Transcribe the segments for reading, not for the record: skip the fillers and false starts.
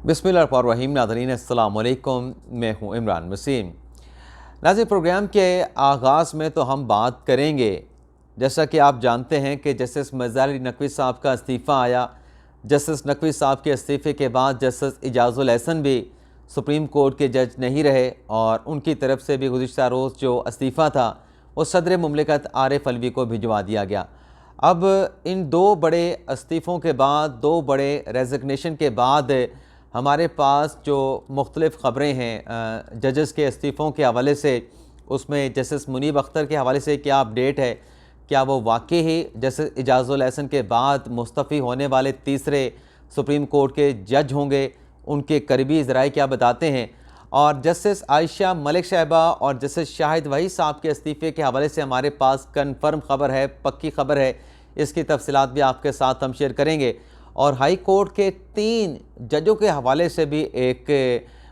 बिस्मिल्लाहिर्रहमानिर्रहीम। नाज़रीन अस्सलाम वालेकुम, मैं हूँ इमरान वसीम। नाज़रीन, प्रोग्राम के आगाज़ में तो हम बात करेंगे, जैसा कि आप जानते हैं कि जस्टिस मज़हर अली नकवी साहब का इस्तीफ़ा आया। जस्टिस नकवी साहब के इस्तीफ़े के बाद जस्टिस इजाज़ुल एहसन भी सुप्रीम कोर्ट के जज नहीं रहे और उनकी तरफ से भी गुज़िश्ता रोज़ जो इस्तीफ़ा था वो सदर मुमलिकत आरिफ अलवी को भिजवा दिया गया। अब इन दो बड़े इस्तीफ़ों के बाद, दो बड़े रेज़िग्नेशन के बाद हमारे पास जो मुख्तलिफ़ ख़बरें हैं जजेस के इस्तीफ़ों के हवाले से, उसमें जस्टिस मुनीब अख्तर के हवाले से क्या अपडेट है, क्या वो वाकई ही जस्टिस इजाज़ुल एहसन के बाद मुस्तफ़ी होने वाले तीसरे सुप्रीम कोर्ट के जज होंगे, उनके करीबी ज़राए क्या बताते हैं। और जस्टिस आयशा मलिक साहिबा और जस्टिस शाहिद वहीद साहब के इस्तीफ़े के हवाले से हमारे पास कन्फर्म ख़बर है, पक्की ख़बर है, इसकी तफसीलात भी आपके साथ हम शेयर करेंगे। और हाई कोर्ट के 3 जजों के हवाले से भी एक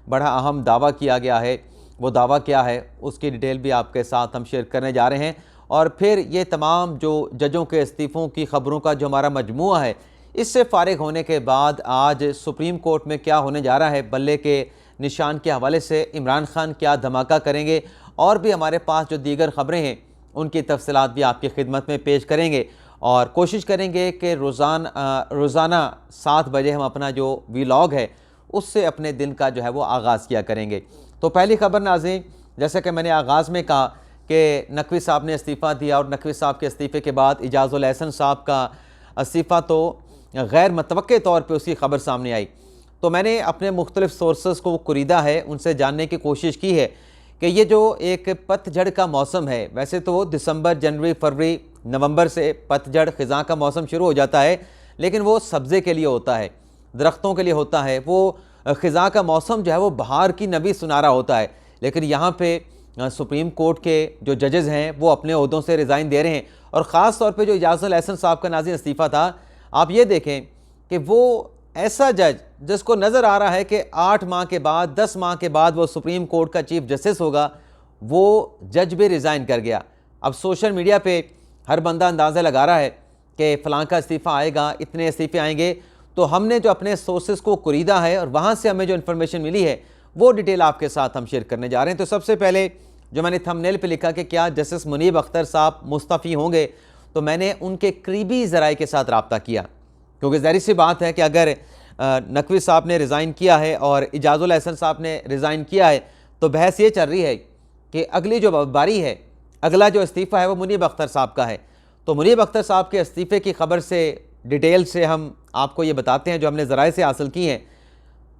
बड़ा अहम दावा किया गया है। वो दावा क्या है उसकी डिटेल भी आपके साथ हम शेयर करने जा रहे हैं। और फिर ये तमाम जो जजों के इस्तीफ़ों की ख़बरों का जो हमारा मजमूआ है, इससे फ़ारिग होने के बाद आज सुप्रीम कोर्ट में क्या होने जा रहा है, बल्ले के निशान के हवाले से इमरान खान क्या धमाका करेंगे, और भी हमारे पास जो दीगर ख़बरें हैं उनकी तफसीलात भी आपकी खिदमत में पेश करेंगे। और कोशिश करेंगे कि रोज़ाना 7 बजे हम अपना जो वीलॉग है उससे अपने दिन का जो है वो आगाज़ किया करेंगे। तो पहली ख़बर नाज़रीन, जैसे कि मैंने आगाज़ में कहा कि नकवी साहब ने इस्तीफ़ा दिया और नकवी साहब के इस्तीफ़े के बाद इजाज़ुल एहसन साहब का इस्तीफ़ा तो गैर मतवक्के तौर पर उसकी ख़बर सामने आई। तो मैंने अपने मुख्तलिफ़ सोर्सेस को कुरीदा है, उनसे जानने की कोशिश की है कि ये जो एक पतझड़ का मौसम है, वैसे तो दिसंबर, जनवरी, फरवरी, नवंबर से पतझड़ ख़िज़ां का मौसम शुरू हो जाता है, लेकिन वो सब्ज़े के लिए होता है, दरख्तों के लिए होता है। वो ख़िज़ां का मौसम जो है वो बहार की नबी सुना रहा होता है। लेकिन यहाँ पे सुप्रीम कोर्ट के जो जजेज़ हैं वो अपने ओहदों से रिज़ाइन दे रहे हैं। और ख़ास तौर पे जो इजाज़ुल एहसन साहब का नाज़रीन इस्तीफ़ा था, आप ये देखें कि वो ऐसा जज जिसको नज़र आ रहा है कि 8 माह के बाद, 10 माह के बाद वो सुप्रीम कोर्ट का चीफ जस्टिस होगा, वो जज भी रिज़ाइन कर गया। अब सोशल मीडिया पे हर बंदा अंदाज़ा लगा रहा है कि फ़लाँ का इस्तीफ़ा आएगा, इतने इस्तीफ़े आएंगे। तो हमने जो अपने सोर्सेस को कुरीदा है और वहाँ से हमें जो इन्फॉर्मेशन मिली है वो डिटेल आपके साथ हम शेयर करने जा रहे हैं। तो सबसे पहले जो मैंने थंबनेल पे लिखा कि क्या जस्टिस मुनीब अख्तर साहब मुस्तफ़ी होंगे, तो मैंने उनके करीबी ज़राए के साथ रब्ता किया, क्योंकि ज़ाहिर सी बात है कि अगर नकवी साहब ने रिज़ाइन किया है और इजाज़ुल एहसन साहब ने रिज़ाइन किया है तो बहस ये चल रही है कि अगली जो बारी है, अगला जो इस्तीफ़ा है वो मुनीब अख्तर साहब का है। तो मुनीब अख्तर साहब के इस्तीफ़े की ख़बर से डिटेल से हम आपको ये बताते हैं जो हमने ज़राए से हासिल की हैं।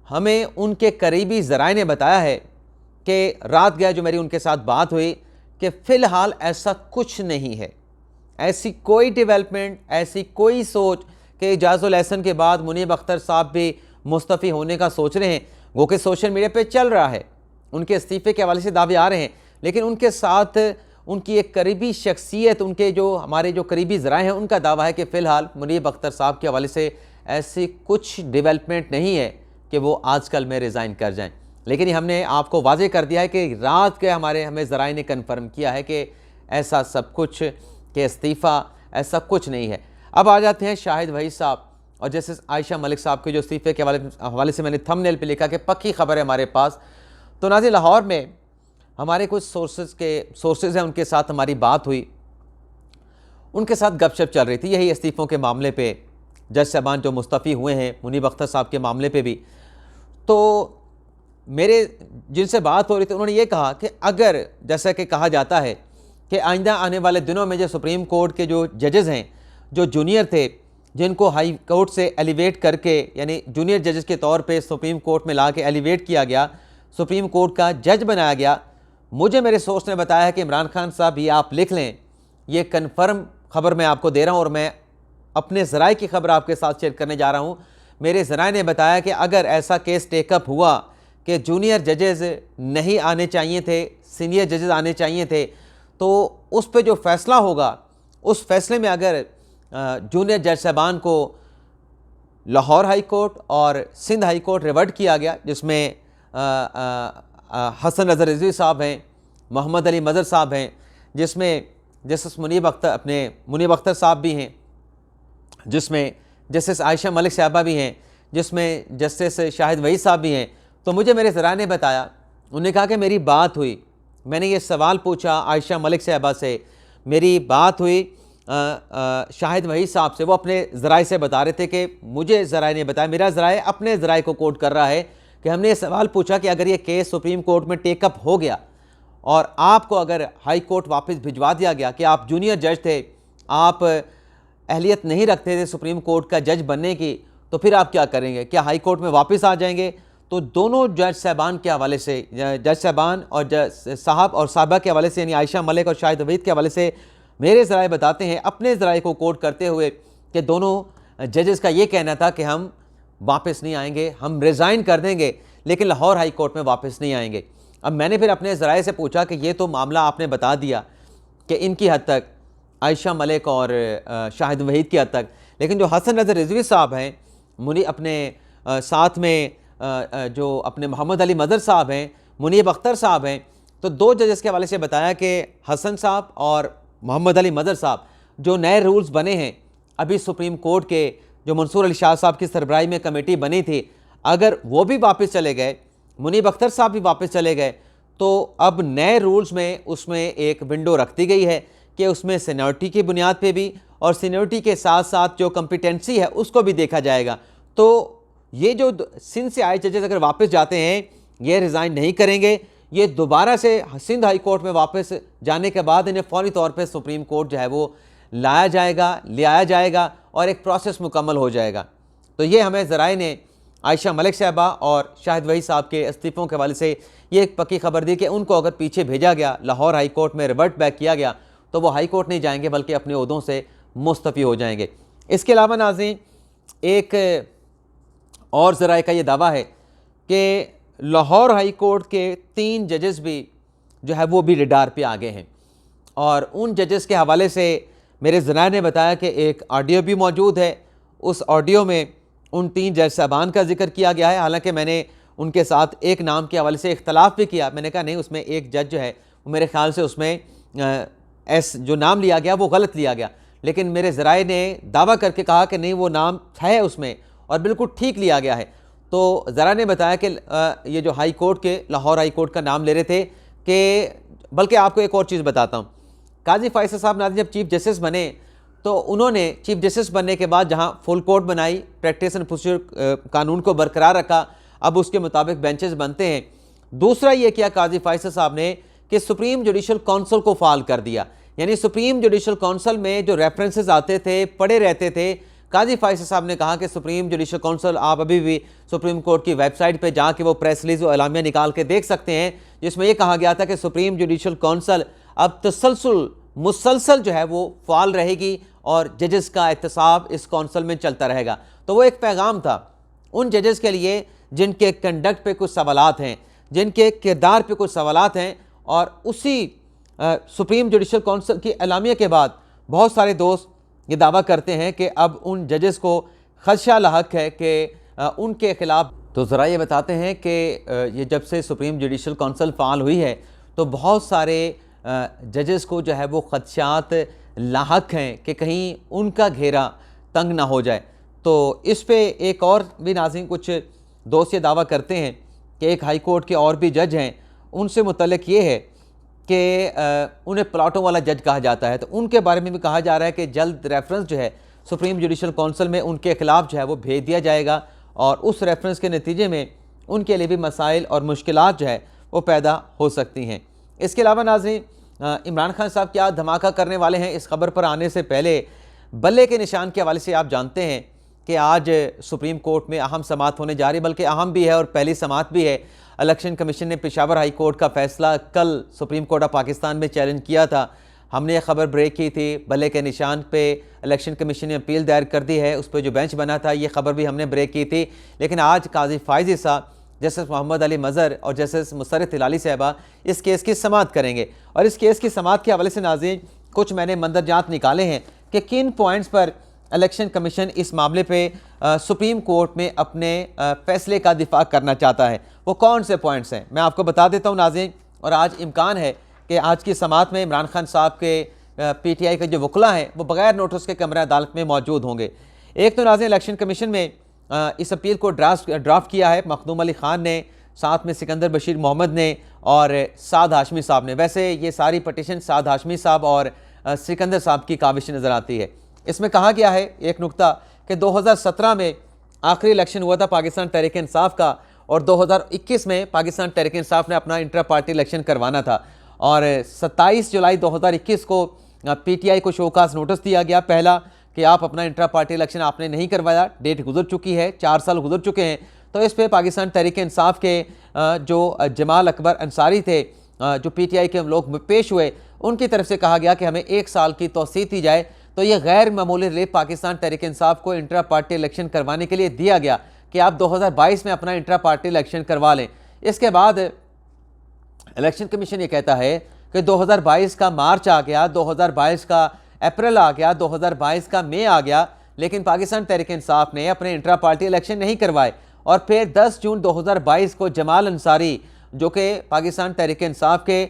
हमें उनके करीबी ज़राए ने बताया है कि रात गया जो मेरी उनके साथ बात हुई कि फ़िलहाल ऐसा कुछ नहीं है, ऐसी कोई डेवलपमेंट, ऐसी कोई सोच कि इजाज़ुल एहसन के बाद मुनीब अख्तर साहब भी मुस्तफ़ी होने का सोच रहे हैं। वो कि सोशल मीडिया पे चल रहा है, उनके इस्तीफ़े के हवाले से दावे आ रहे हैं, लेकिन उनके साथ उनकी एक करीबी शख्सियत, उनके जो हमारे जो करीबी ज़राए हैं उनका दावा है कि फ़िलहाल मुनीब अख्तर साहब के हवाले से ऐसी कुछ डेवलपमेंट नहीं है कि वो आजकल में रिज़ाइन कर जाएँ। लेकिन हमने आपको वाज़ेह कर दिया है कि रात के हमें ज़राए ने कन्फर्म किया है कि ऐसा सब कुछ, कि इस्तीफ़ा ऐसा कुछ नहीं है। अब आ जाते हैं शाहिद वहीद साहब और जस्टिस आयशा मलिक साहब के जो इस्तीफ़े के हवाले से मैंने थंबनेल पे लिखा कि पक्की खबर है हमारे पास। तो नाज़रीन, लाहौर में हमारे कुछ सोर्सेज हैं, उनके साथ हमारी बात हुई, उनके साथ गपशप चल रही थी यही इस्तीफ़ों के मामले पे, जज साहबान जो मुस्तफ़ी हुए हैं मुनीब अख्तर साहब के मामले पे भी। तो मेरे जिनसे बात हो रही थी उन्होंने ये कहा कि अगर जैसा कि कहा जाता है कि आइंदा आने वाले दिनों में जो सुप्रीम कोर्ट के जो जजेज़ हैं, जो जूनियर थे, जिनको हाई कोर्ट से एलिवेट करके, यानी जूनियर जजेस के तौर पे सुप्रीम कोर्ट में ला के एलिवेट किया गया, सुप्रीम कोर्ट का जज बनाया गया, मुझे मेरे सोर्स ने बताया है कि इमरान खान साहब, ये आप लिख लें, ये कन्फर्म खबर मैं आपको दे रहा हूँ और मैं अपने ज़राए की खबर आपके साथ शेयर करने जा रहा हूँ। मेरे ज़राए ने बताया कि अगर ऐसा केस टेकअप हुआ कि जूनियर जजेस नहीं आने चाहिए थे, सीनियर जजेस आने चाहिए थे, तो उस पर जो फ़ैसला होगा, उस फैसले में अगर जूनियर जज साहबान को लाहौर हाई कोर्ट और सिंध हाई कोर्ट रिवर्ट किया गया, जिसमें हसन रज़ा रिज़वी साहब हैं, मोहम्मद अली मज़हर साहब हैं, जिसमें जस्टिस मुनीब अख्तर साहब भी हैं, जिसमें जस्टिस आयशा मलिक साहबा भी हैं, जिसमें जस्टिस शाहिद वहीद साहब भी हैं। तो मुझे मेरे ज़राए ने बताया, उन्होंने कहा कि मेरी बात हुई, मैंने ये सवाल पूछा आयशा मलिक साहबा से, मेरी बात हुई शाहिद वहीद साहब से, वो अपने ज़राए से बता रहे थे कि मुझे ज़राए ने बताया, मेरा ज़राए अपने ज़राए को कोट कर रहा है कि हमने ये सवाल पूछा कि अगर ये केस सुप्रीम कोर्ट में टेकअप हो गया और आपको अगर हाई कोर्ट वापस भिजवा दिया गया कि आप जूनियर जज थे, आप अहलियत नहीं रखते थे सुप्रीम कोर्ट का जज बनने की, तो फिर आप क्या करेंगे? क्या हाई कोर्ट में वापस आ जाएंगे? तो दोनों जज साहबान के हवाले से, जज साहबान और जज साहब और साहबा के हवाले से, यानी आयशा मलिक और शाहिद वहीद के हवाले से मेरे ज़राए बताते हैं, अपने ज़राए को कोट करते हुए, कि दोनों जजेस का ये कहना था कि हम वापस नहीं आएंगे, हम रिज़ाइन कर देंगे, लेकिन लाहौर हाई कोर्ट में वापस नहीं आएंगे। अब मैंने फिर अपने ज़राए से पूछा कि ये तो मामला आपने बता दिया कि इनकी हद तक, आयशा मलिक और शाहिद वहीद की हद तक, लेकिन जो हसन नज़र रिजवी साहब हैं, मुनी अपने साथ में जो अपने मोहम्मद अली मज़हर साहब हैं, मुनीब अख्तर साहब हैं, तो दो जजेस के हवाले से बताया कि हसन साहब और मोहम्मद अली मज़हर साहब, जो नए रूल्स बने हैं अभी सुप्रीम कोर्ट के, जो मंसूर अली शाह साहब की सरबराही में कमेटी बनी थी, अगर वो भी वापस चले गए, मुनीब अख्तर साहब भी वापस चले गए, तो अब नए रूल्स में उसमें एक विंडो रख दी गई है कि उसमें सीनियरिटी की बुनियाद पे भी और सीनियरिटी के साथ साथ जो कम्पिटेंसी है उसको भी देखा जाएगा। तो ये जो सिंध से आए जजेस अगर वापस जाते हैं, ये रिज़ाइन नहीं करेंगे, ये दोबारा से सिंध हाई कोर्ट में वापस जाने के बाद इन्हें फौरी तौर पे सुप्रीम कोर्ट जो है वो लाया जाएगा, ले आया जाएगा और एक प्रोसेस मुकम्मल हो जाएगा। तो ये हमें ज़राए ने आयशा मलिक साहबा और शाहिद वहीद साहब के इस्तीफ़ों के हवाले से ये एक पक्की खबर दी कि उनको अगर पीछे भेजा गया, लाहौर हाई कोर्ट में रिवर्ट बैक किया गया, तो वो हाई कोर्ट नहीं जाएंगे बल्कि अपने ओहदों से मुस्तफ़ी हो जाएंगे। इसके अलावा नाज़रीन, एक और ज़राए का ये दावा है कि लाहौर हाई कोर्ट के 3 जजेस भी जो है वो भी रडार पे आ गए हैं, और उन जजेस के हवाले से मेरे ज़राए ने बताया कि एक ऑडियो भी मौजूद है। उस ऑडियो में उन 3 जज साहबान का जिक्र किया गया है। हालांकि मैंने उनके साथ एक नाम के हवाले से इख्तलाफ भी किया, मैंने कहा नहीं, उसमें एक जज जो है वो मेरे ख्याल से उसमें जो नाम लिया गया वो गलत लिया गया, लेकिन मेरे ज़राए ने दावा करके कहा कि नहीं, वो नाम है उसमें और बिल्कुल ठीक लिया गया है। तो ज़रा ने बताया कि ये जो हाई कोर्ट के, लाहौर हाई कोर्ट का नाम ले रहे थे कि, बल्कि आपको एक और चीज़ बताता हूँ, काजी फैसल साहब नाज़रीन जब चीफ जस्टिस बने तो उन्होंने चीफ जस्टिस बनने के बाद जहाँ फुल कोर्ट बनाई, प्रैक्टिस एंड प्रोसीजर कानून को बरकरार रखा, अब उसके मुताबिक बेंचेस बनते हैं। दूसरा ये किया काजी फैसल साहब ने कि सुप्रीम जुडिशल काउंसिल को फाल कर दिया, यानी सुप्रीम जुडिशल काउंसिल में जो रेफरेंसेस आते थे, पड़े रहते थे, काजी फैसल साहब ने कहा कि सुप्रीम जुडिशल काउंसिल, आप अभी भी सुप्रीम कोर्ट की वेबसाइट पे जाके वो प्रेस रिलीज और एलामिया निकाल के देख सकते हैं, जिसमें ये कहा गया था कि सुप्रीम जुडिशल काउंसिल अब मुसलसल जो है वो फाल रहेगी और जजेस का एहतसाब इस काउंसिल में चलता रहेगा। तो वो एक पैगाम था उन जजेस के लिए जिनके कंडक्ट पे कुछ सवालात हैं, जिनके किरदार पे कुछ सवालात हैं, और उसी सुप्रीम जुडिशल काउंसिल की एलामिया के बाद बहुत सारे दोस्त ये दावा करते हैं कि अब उन जजेस को खदशा लाहक है कि उनके खिलाफ। तो ज़रा ये बताते हैं कि ये जब से सुप्रीम जुडिशल काउंसिल फ़ाल हुई है तो बहुत सारे जजेस को जो है वो खदशात लाहक हैं कि कहीं उनका घेरा तंग ना हो जाए। तो इस पे एक और भी नाज़रीन कुछ दोस्त ये दावा करते हैं कि एक हाई कोर्ट के और भी जज हैं, उनसे मुतल्लिक ये है कि उन्हें प्लाटों वाला जज कहा जाता है, तो उनके बारे में भी कहा जा रहा है कि जल्द रेफरेंस जो है सुप्रीम जुडिशल काउंसिल में उनके खिलाफ जो है वो भेज दिया जाएगा, और उस रेफरेंस के नतीजे में उनके लिए भी मसाइल और मुश्किलात जो है वो पैदा हो सकती हैं। इसके अलावा नाज़रीन, इमरान खान साहब क्या धमाका करने वाले हैं, इस खबर पर आने से पहले बल्ले के निशान के हवाले से आप जानते हैं कि आज सुप्रीम कोर्ट में अहम समाअत होने जा रही है, बल्कि अहम भी है और पहली समाअत भी है। इलेक्शन कमीशन ने पेशावर हाई कोर्ट का फैसला कल सुप्रीम कोर्ट ऑफ पाकिस्तान में चैलेंज किया था। हमने ये खबर ब्रेक की थी, बल्ले के निशान पे इलेक्शन कमीशन ने अपील दायर कर दी है, उस पर जो बेंच बना था ये खबर भी हमने ब्रेक की थी। लेकिन आज काजी फायजी साहब, जस्टिस मोहम्मद अली मज़हर और जस्टिस मुसर्रत हिलाली साहबा इस केस की समाअत करेंगे, और इस केस की समाअत के हवाले से नाज़रीन कुछ मैंने मंदरजात निकाले हैं कि किन पॉइंट्स पर इलेक्शन कमीशन इस मामले पे सुप्रीम कोर्ट में अपने फैसले का दिफा करना चाहता है। वो कौन से पॉइंट्स हैं मैं आपको बता देता हूँ नाज़रीन, और आज इम्कान है कि आज की समाअत में इमरान खान साहब के PTI के जो वकला हैं वो बग़ैर नोटिस के कमरा अदालत में मौजूद होंगे। एक तो नाज़रीन इलेक्शन कमीशन में इस अपील को ड्राफ्ट किया है मखदूम अली ख़ान ने, साथ में सिकंदर बशीर मोहम्मद ने और साद हाशमी साहब ने। वैसे ये सारी पटिशन साद हाशमी साहब और सिकंदर साहब की काविश नज़र आती है। इसमें कहा गया है एक नुक्ता कि 2017 में आखिरी इलेक्शन हुआ था पाकिस्तान तहरीक इंसाफ का, और 2021 में पाकिस्तान तहरीक इंसाफ ने अपना इंट्रा पार्टी इलेक्शन करवाना था, और 27 जुलाई 2021 को PTI को शोकास नोटिस दिया गया पहला कि आप अपना इंट्रा पार्टी इलेक्शन आपने नहीं करवाया, डेट गुजर चुकी है, 4 साल गुजर चुके हैं। तो इस पे पाकिस्तान तहरीक इंसाफ के जो जमाल अकबर अंसारी थे, जो PTI के लोग पेश हुए, उनकी तरफ से कहा गया कि हमें 1 साल की तौसीह दी जाए। तो ये गैर मामूली रिलीफ पाकिस्तान तहरीक इंसाफ को इंट्रा पार्टी इलेक्शन करवाने के लिए दिया गया कि आप 2022 में अपना इंट्रा पार्टी इलेक्शन करवा लें। इसके बाद इलेक्शन कमीशन ये कहता है कि 2022 का मार्च आ गया, 2022 का अप्रैल आ गया, 2022 का मई आ गया, लेकिन पाकिस्तान तहरीक इंसाफ ने अपने इंट्रा पार्टी इलेक्शन नहीं करवाए। और फिर 10 जून 2022 को जमाल अंसारी, जो कि पाकिस्तान तहरीक इंसाफ के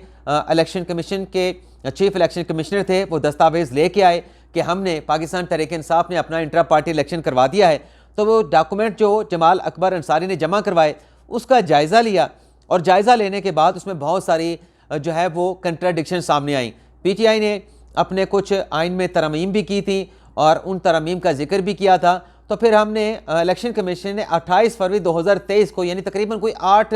इलेक्शन कमीशन के चीफ इलेक्शन कमिश्नर थे, वो दस्तावेज़ लेके आए कि हमने पाकिस्तान तहरीक इंसाफ ने अपना इंट्रा पार्टी इलेक्शन करवा दिया है। तो वो डॉक्यूमेंट जो जमाल अकबर अंसारी ने जमा करवाए, उसका जायज़ा लिया, और जायज़ा लेने के बाद उसमें बहुत सारी जो है वो कंट्राडिक्शन सामने आई। PTI ने अपने कुछ आइन में तरमीम भी की थी और उन तरमीम का जिक्र भी किया था। तो फिर हमने इलेक्शन कमीशन ने 28 फरवरी 2023 को, यानी तकरीबन कोई 8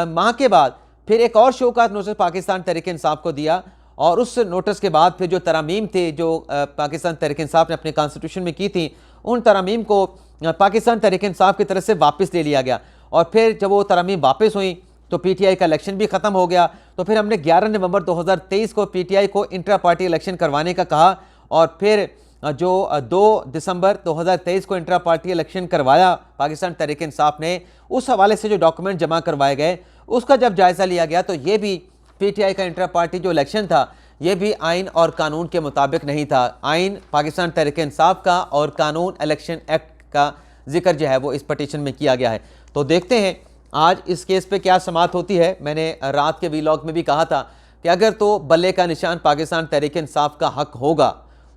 माह के बाद, फिर एक और शोकात नोटिस पाकिस्तान तहरीक इंसाफ को दिया, और उस नोटिस के बाद फिर जो तरमीम थे जो पाकिस्तान तहरीक इंसाफ ने अपने कॉन्स्टिट्यूशन में की थी, उन तरमीम को पाकिस्तान तहरीक इंसाफ की तरफ से वापस ले लिया गया। और फिर जब वो तरमीम वापस हुई तो PTI का इलेक्शन भी ख़त्म हो गया। तो फिर हमने 11 नवंबर 2023 को PTI को इंट्रा पार्टी इलेक्शन करवाने का कहा, और फिर जो 2 दिसंबर 2023 को इंट्रा पार्टी इलेक्शन करवाया पाकिस्तान तहरीक इंसाफ ने। उस हवाले से जो डॉक्यूमेंट जमा करवाए गए, उसका जब जायज़ा लिया गया तो ये भी PTI का इंट्रा पार्टी जो इलेक्शन था, ये भी आइन और कानून के मुताबिक नहीं था। आइन पाकिस्तान तहरीक इंसाफ का और कानून इलेक्शन एक्ट का जिक्र जो है वो इस पटिशन में किया गया है। तो देखते हैं आज इस केस पे क्या समाअत होती है। मैंने रात के वीलॉग में भी कहा था कि अगर तो बल्ले का निशान पाकिस्तान तहरीक इंसाफ का हक होगा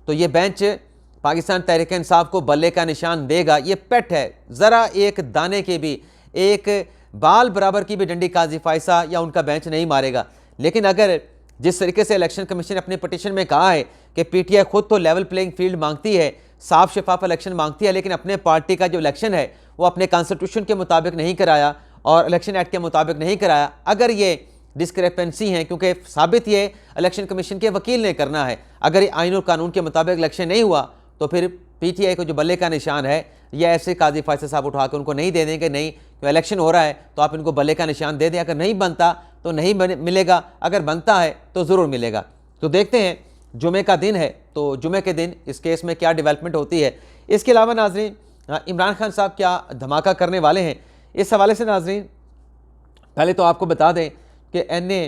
तो ये बेंच पाकिस्तान तहरीक इंसाफ को बल्ले का निशान देगा। ये पेट है, ज़रा एक दाने के भी, एक बाल बराबर की भी डंडी काजी फायसा या उनका बेंच नहीं मारेगा। लेकिन अगर जिस तरीके से इलेक्शन कमीशन ने अपनी पटिशन में कहा है कि PTI खुद तो लेवल प्लेइंग फील्ड मांगती है, साफ शफाफ इलेक्शन मांगती है, लेकिन अपने पार्टी का जो इलेक्शन है वो अपने कॉन्स्टिट्यूशन के मुताबिक नहीं कराया और इलेक्शन एक्ट के मुताबिक नहीं कराया, अगर ये डिस्क्रिपेंसी है, क्योंकि साबित ये इलेक्शन कमीशन के वकील ने करना है, अगर ये आइन और कानून के मुताबिक इलेक्शन नहीं हुआ तो फिर PTI को जो बल्ले का निशान है या ऐसे काजी फायसा साहब उठा के उनको नहीं दे देंगे, नहीं क्यों इलेक्शन हो रहा है तो आप इनको बल्ले का निशान दे दें, अगर नहीं बनता तो नहीं मिलेगा, अगर बनता है तो ज़रूर मिलेगा। तो देखते हैं, जुमे का दिन है तो जुमे के दिन इस केस में क्या डेवलपमेंट होती है। इसके अलावा नाजरीन, इमरान खान साहब क्या धमाका करने वाले हैं, इस हवाले से नाजरीन पहले तो आपको बता दें कि NA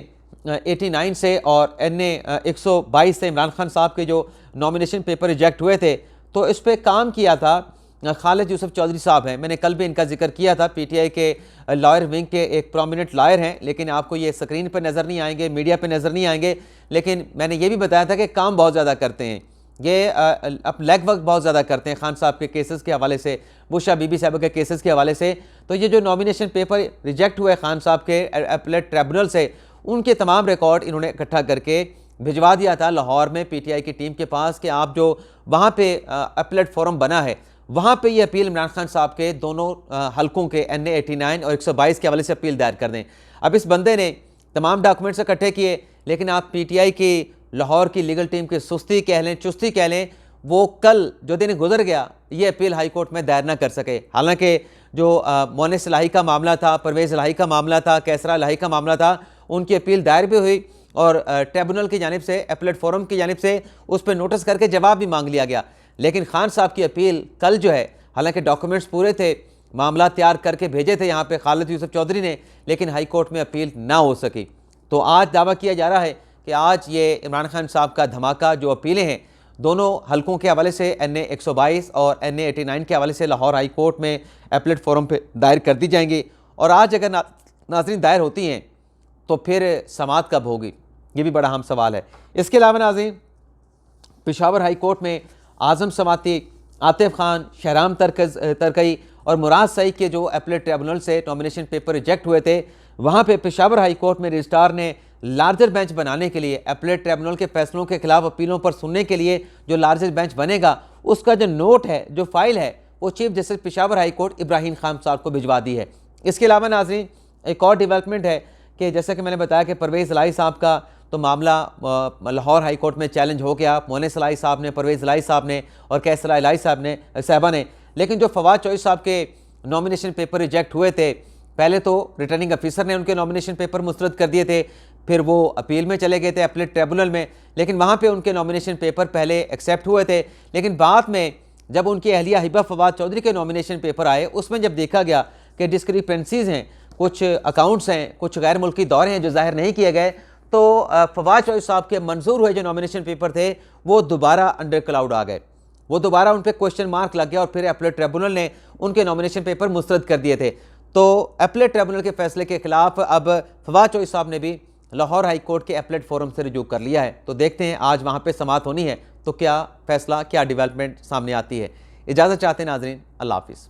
89 से और NA 122 से इमरान खान साहब के जो नॉमिनेशन पेपर रिजेक्ट हुए थे, तो इस पर काम किया था खालिद यूसुफ चौधरी साहब हैं। मैंने कल भी इनका जिक्र किया था, PTI के लॉयर विंग के एक प्रोमिनेंट लॉयर हैं, लेकिन आपको ये स्क्रीन पर नज़र नहीं आएंगे, मीडिया पे नज़र नहीं आएंगे, लेकिन मैंने ये भी बताया था कि काम बहुत ज़्यादा करते हैं, ये अब लेग वर्क बहुत ज़्यादा करते हैं खान साहब के केसेस के हवाले से, बुशरा बीबी साहब के केसेस के हवाले से। तो ये जो नॉमिनेशन पेपर रिजेक्ट हुए खान साहब के अपीलेट ट्रिब्यूनल से, उनके तमाम रिकॉर्ड इन्होंने इकट्ठा करके भिजवा दिया था लाहौर में PTI की टीम के पास कि आप जो वहाँ पे अपीलेट फोरम बना है, वहाँ पे ये अपील इमरान खान साहब के दोनों हलकों के NA 89 और 122 के हवाले से अपील दायर कर दें। अब इस बंदे ने तमाम डॉक्यूमेंट्स इकट्ठे किए, लेकिन आप PTI की लाहौर की लीगल टीम की सुस्ती कह लें, चुस्ती कह लें, वो कल जो दिन गुजर गया ये अपील हाई कोर्ट में दायर ना कर सके। हालांकि जो मोनिस इलाही का मामला था, परवेज़ इलाही का मामला था, कैसरा इलाही का मामला था, उनकी अपील दायर भी हुई और ट्रिब्यूनल की जानिब से, अपीलेट फोरम की जानिब से उस पर नोटिस करके जवाब भी मांग लिया गया। लेकिन खान साहब की अपील कल जो है, हालांकि डॉक्यूमेंट्स पूरे थे, मामला तैयार करके भेजे थे यहाँ पे खालिद यूसुफ चौधरी ने, लेकिन हाई कोर्ट में अपील ना हो सकी। तो आज दावा किया जा रहा है कि आज ये इमरान खान साहब का धमाका, जो अपीलें हैं दोनों हलकों के हवाले से NA 122 और NA 89 के हवाले से लाहौर हाई कोर्ट में अपीलेट फोरम पे दायर कर दी जाएंगी। और आज अगर नाज़रीन दायर होती हैं तो फिर समाअत कब होगी, ये भी बड़ा अहम सवाल है। इसके अलावा नाज़रीन, पेशावर हाई कोर्ट में आज़म समाती, आतिफ खान, शहराम तरकई और मुराद सईद के जो अपीलेट ट्रिब्यूनल से नॉमिनेशन पेपर रिजेक्ट हुए थे, वहाँ पे पेशावर हाई कोर्ट में रजिस्ट्रार ने लार्जर बेंच बनाने के लिए, अपीलेट ट्रिब्यूनल के फैसलों के खिलाफ अपीलों पर सुनने के लिए जो लार्जर बेंच बनेगा, उसका जो नोट है, जो फाइल है, वो chief justice Peshawar high court Ibrahim Khan साहब को भिजवा दी है। इसके अलावा नाज़रीन एक और डेवलपमेंट है कि जैसा कि मैंने बताया कि परवेज़ इलाही साहब का तो मामला लाहौर हाई कोर्ट में चैलेंज हो गया, मोनिस इलाही साहब ने, परवेज़ इलाही साहब ने और कैसरा इलाही साहबा ने। लेकिन जो फवाद चौधरी साहब के नॉमिनेशन पेपर रिजेक्ट हुए थे, पहले तो रिटर्निंग अफीसर ने उनके नॉमिनेशन पेपर मुस्तरद कर दिए थे, फिर वो अपील में चले गए थे अपीलेट ट्रिब्यूनल में, लेकिन वहाँ पे उनके नॉमिनेशन पेपर पहले एक्सेप्ट हुए थे। लेकिन बाद में जब उनकी अहलिया हिबा फवाद चौधरी के नॉमिनेशन पेपर आए, उसमें जब देखा गया कि डिस्क्रिपेंसीज़ हैं, कुछ अकाउंट्स हैं, कुछ गैर मुल्की दौरे हैं जो ज़ाहिर नहीं किए गए, तो फवाद चौधरी साहब के मंजूर हुए जो नॉमिनेशन पेपर थे वो दोबारा अंडर क्लाउड आ गए, वो दोबारा उन पर क्वेश्चन मार्क लग गया और फिर अपीलेट ट्रिब्यूनल ने उनके नॉमिनेशन पेपर मुस्तरद कर दिए थे। तो अपीलेट ट्रिब्यूनल के फैसले के खिलाफ अब फवाद चौधरी साहब ने भी लाहौर हाई कोर्ट के अपीलेट फोरम से रुजू कर लिया है। तो देखते हैं आज वहाँ पर समाअत होनी है तो क्या फैसला, क्या डेवलपमेंट सामने आती है। इजाज़त चाहते हैं नाज़रीन, अल्लाह हाफिज़।